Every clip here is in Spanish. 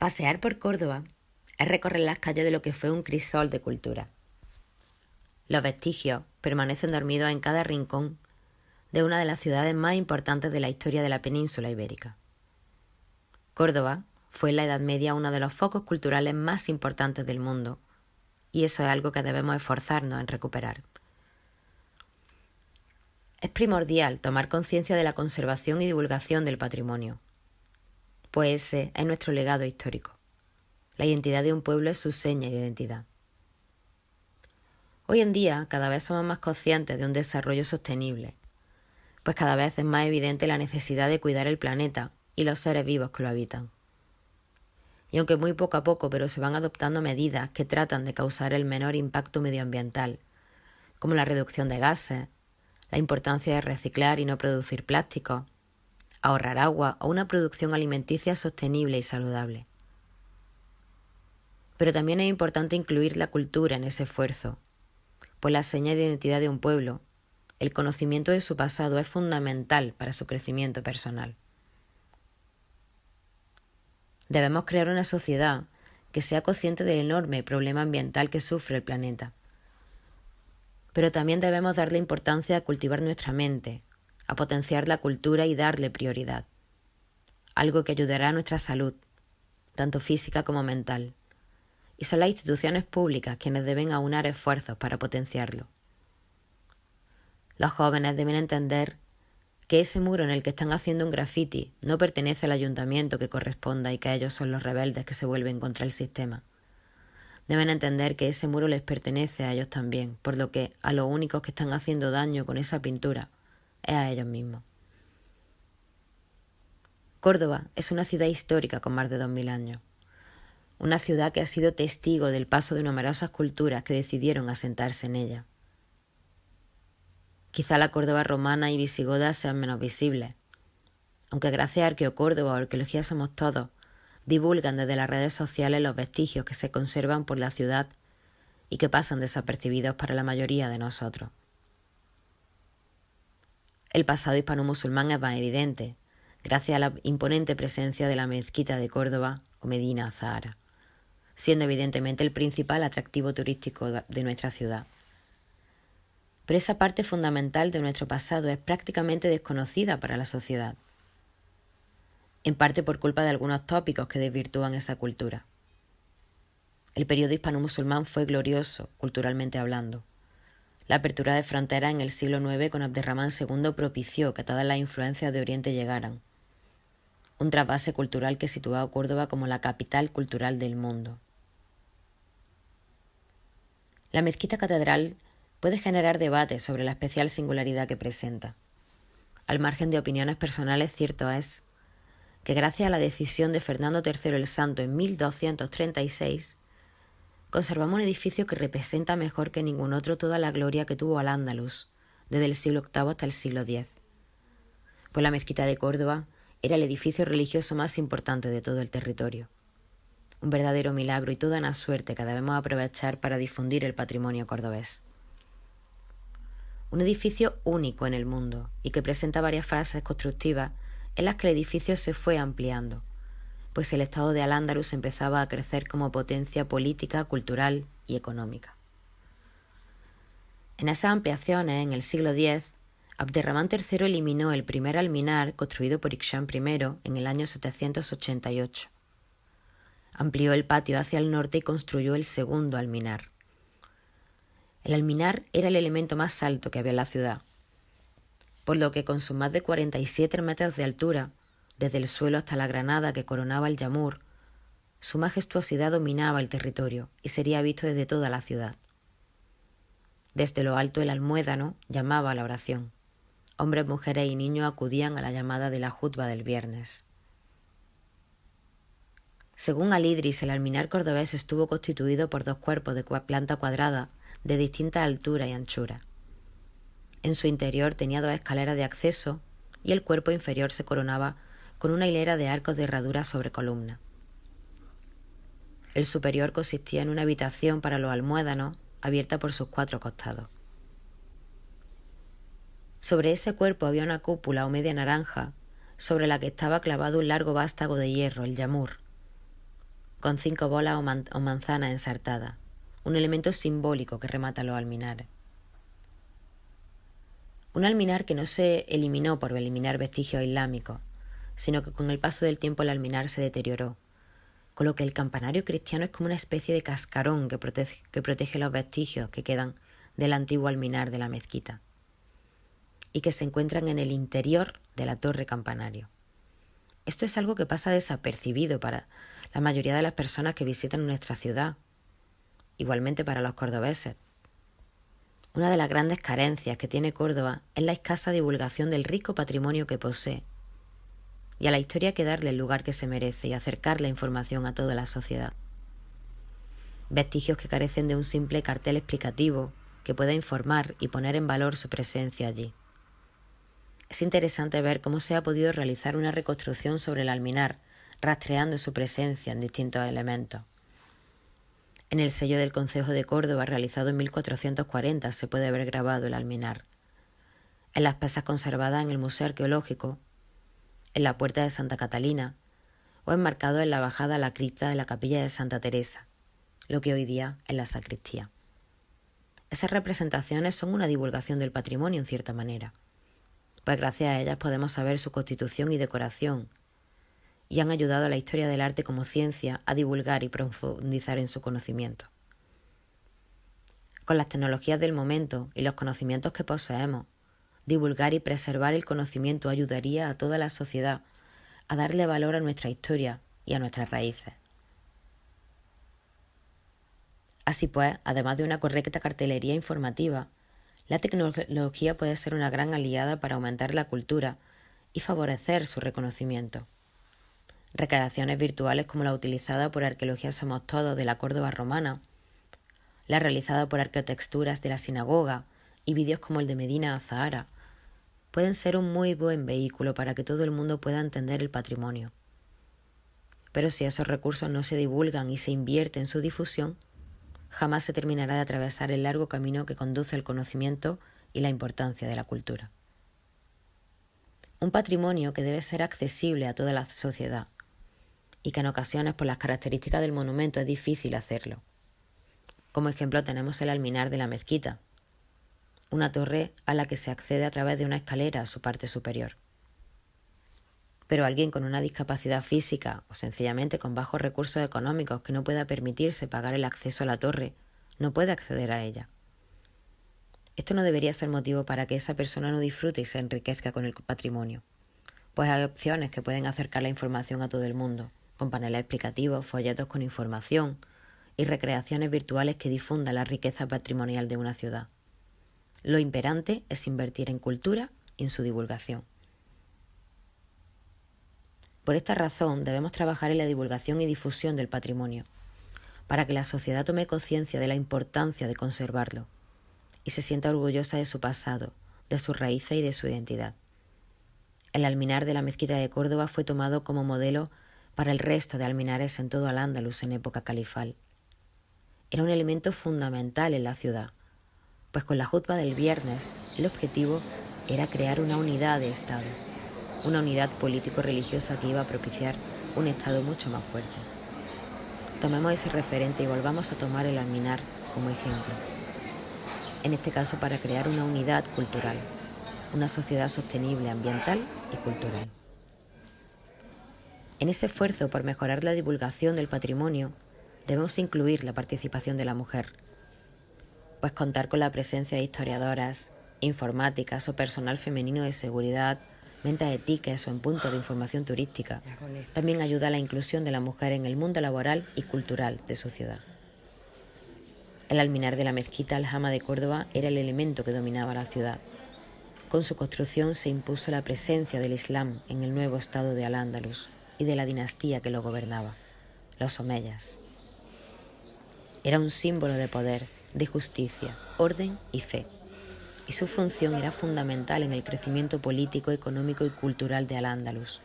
Pasear por Córdoba es recorrer las calles de lo que fue un crisol de cultura. Los vestigios permanecen dormidos en cada rincón de una de las ciudades más importantes de la historia de la península ibérica. Córdoba fue en la Edad Media uno de los focos culturales más importantes del mundo, y eso es algo que debemos esforzarnos en recuperar. Es primordial tomar conciencia de la conservación y divulgación del patrimonio, pues ese es nuestro legado histórico. La identidad de un pueblo es su seña de identidad. Hoy en día cada vez somos más conscientes de un desarrollo sostenible, pues cada vez es más evidente la necesidad de cuidar el planeta y los seres vivos que lo habitan. Y aunque muy poco a poco, pero se van adoptando medidas que tratan de causar el menor impacto medioambiental, como la reducción de gases, la importancia de reciclar y no producir plásticos, ahorrar agua o una producción alimenticia sostenible y saludable. Pero también es importante incluir la cultura en ese esfuerzo, pues la seña de identidad de un pueblo, el conocimiento de su pasado es fundamental para su crecimiento personal. Debemos crear una sociedad que sea consciente del enorme problema ambiental que sufre el planeta. Pero también debemos darle importancia a cultivar nuestra mente, a potenciar la cultura y darle prioridad, algo que ayudará a nuestra salud, tanto física como mental. Y son las instituciones públicas quienes deben aunar esfuerzos para potenciarlo. Los jóvenes deben entender que ese muro en el que están haciendo un graffiti no pertenece al ayuntamiento que corresponda y que ellos son los rebeldes que se vuelven contra el sistema. Deben entender que ese muro les pertenece a ellos también, por lo que a los únicos que están haciendo daño con esa pintura es a ellos mismos. Córdoba es una ciudad histórica con más de 2000 años. Una ciudad que ha sido testigo del paso de numerosas culturas que decidieron asentarse en ella. Quizá la Córdoba romana y visigoda sean menos visibles, aunque gracias a Arqueocórdoba o Arqueología Somos Todos, divulgan desde las redes sociales los vestigios que se conservan por la ciudad y que pasan desapercibidos para la mayoría de nosotros. El pasado hispano-musulmán es más evidente, gracias a la imponente presencia de la mezquita de Córdoba o Medina Azahara, siendo evidentemente el principal atractivo turístico de nuestra ciudad. Pero esa parte fundamental de nuestro pasado es prácticamente desconocida para la sociedad, en parte por culpa de algunos tópicos que desvirtúan esa cultura. El periodo hispano-musulmán fue glorioso, culturalmente hablando. La apertura de fronteras en el siglo IX con Abderramán II propició que todas las influencias de Oriente llegaran, un trasvase cultural que situó a Córdoba como la capital cultural del mundo. La mezquita catedral puede generar debates sobre la especial singularidad que presenta. Al margen de opiniones personales, cierto es que gracias a la decisión de Fernando III el Santo en 1236, conservamos un edificio que representa mejor que ningún otro toda la gloria que tuvo Al-Ándalus, desde el siglo VIII hasta el siglo X. Pues la mezquita de Córdoba era el edificio religioso más importante de todo el territorio. Un verdadero milagro y toda una suerte que debemos aprovechar para difundir el patrimonio cordobés. Un edificio único en el mundo y que presenta varias fases constructivas en las que el edificio se fue ampliando, pues el estado de Al-Ándalus empezaba a crecer como potencia política, cultural y económica. En esas ampliaciones, en el siglo X, Abderramán III eliminó el primer alminar construido por Hisham I en el año 788. Amplió el patio hacia el norte y construyó el segundo alminar. El alminar era el elemento más alto que había en la ciudad, por lo que con sus más de 47 metros de altura, desde el suelo hasta la granada que coronaba el yamur, su majestuosidad dominaba el territorio y sería visto desde toda la ciudad. Desde lo alto el almuédano llamaba a la oración. Hombres, mujeres y niños acudían a la llamada de la jutba del viernes. Según Al-Idris, el alminar cordobés estuvo constituido por dos cuerpos de planta cuadrada de distinta altura y anchura. En su interior tenía dos escaleras de acceso y el cuerpo inferior se coronaba con una hilera de arcos de herradura sobre columna. El superior consistía en una habitación para los almuédanos abierta por sus 4 costados. Sobre ese cuerpo había una cúpula o media naranja sobre la que estaba clavado un largo vástago de hierro, el yamur, con 5 bolas o manzanas ensartadas, un elemento simbólico que remata los alminares. Un alminar que no se eliminó por eliminar vestigios islámicos, sino que con el paso del tiempo el alminar se deterioró, con lo que el campanario cristiano es como una especie de cascarón que protege los vestigios que quedan del antiguo alminar de la mezquita y que se encuentran en el interior de la torre campanario. Esto es algo que pasa desapercibido para la mayoría de las personas que visitan nuestra ciudad, igualmente para los cordobeses. Una de las grandes carencias que tiene Córdoba es la escasa divulgación del rico patrimonio que posee, y a la historia hay que darle el lugar que se merece y acercar la información a toda la sociedad. Vestigios que carecen de un simple cartel explicativo que pueda informar y poner en valor su presencia allí. Es interesante ver cómo se ha podido realizar una reconstrucción sobre el alminar, rastreando su presencia en distintos elementos. En el sello del Concejo de Córdoba, realizado en 1440, se puede ver grabado el alminar. En las piezas conservadas en el Museo Arqueológico, en la Puerta de Santa Catalina, o enmarcado en la bajada a la cripta de la Capilla de Santa Teresa, lo que hoy día es la sacristía. Esas representaciones son una divulgación del patrimonio en cierta manera, pues gracias a ellas podemos saber su constitución y decoración, y han ayudado a la historia del arte como ciencia a divulgar y profundizar en su conocimiento. Con las tecnologías del momento y los conocimientos que poseemos, divulgar y preservar el conocimiento ayudaría a toda la sociedad a darle valor a nuestra historia y a nuestras raíces. Así pues, además de una correcta cartelería informativa, la tecnología puede ser una gran aliada para aumentar la cultura y favorecer su reconocimiento. Recreaciones virtuales como la utilizada por Arqueología Somos Todos de la Córdoba romana, la realizada por Arqueotexturas de la Sinagoga y vídeos como el de Medina Azahara, pueden ser un muy buen vehículo para que todo el mundo pueda entender el patrimonio. Pero si esos recursos no se divulgan y se invierte en su difusión, jamás se terminará de atravesar el largo camino que conduce al conocimiento y la importancia de la cultura. Un patrimonio que debe ser accesible a toda la sociedad y que en ocasiones por las características del monumento es difícil hacerlo. Como ejemplo tenemos el alminar de la mezquita, una torre a la que se accede a través de una escalera a su parte superior. Pero alguien con una discapacidad física o sencillamente con bajos recursos económicos que no pueda permitirse pagar el acceso a la torre, no puede acceder a ella. Esto no debería ser motivo para que esa persona no disfrute y se enriquezca con el patrimonio, pues hay opciones que pueden acercar la información a todo el mundo, con paneles explicativos, folletos con información y recreaciones virtuales que difundan la riqueza patrimonial de una ciudad. Lo imperante es invertir en cultura y en su divulgación. Por esta razón debemos trabajar en la divulgación y difusión del patrimonio, para que la sociedad tome conciencia de la importancia de conservarlo y se sienta orgullosa de su pasado, de sus raíces y de su identidad. El alminar de la mezquita de Córdoba fue tomado como modelo para el resto de alminares en todo Al-Ándalus en época califal. Era un elemento fundamental en la ciudad, pues con la jutba del viernes el objetivo era crear una unidad de Estado, una unidad político-religiosa que iba a propiciar un Estado mucho más fuerte. Tomemos ese referente y volvamos a tomar el alminar como ejemplo, en este caso para crear una unidad cultural, una sociedad sostenible ambiental y cultural. En ese esfuerzo por mejorar la divulgación del patrimonio, debemos incluir la participación de la mujer, pues contar con la presencia de historiadoras, informáticas o personal femenino de seguridad, venta de tickets o en puntos de información turística, también ayuda a la inclusión de la mujer en el mundo laboral y cultural de su ciudad. El alminar de la mezquita Al-Hama de Córdoba era el elemento que dominaba la ciudad. Con su construcción se impuso la presencia del Islam en el nuevo estado de Al-Ándalus y de la dinastía que lo gobernaba, los omeyas. Era un símbolo de poder, de justicia, orden y fe, y su función era fundamental en el crecimiento político, económico y cultural de Al-Ándalus,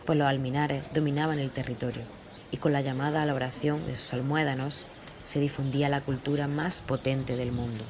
pues los alminares dominaban el territorio y con la llamada a la oración de sus almuédanos se difundía la cultura más potente del mundo.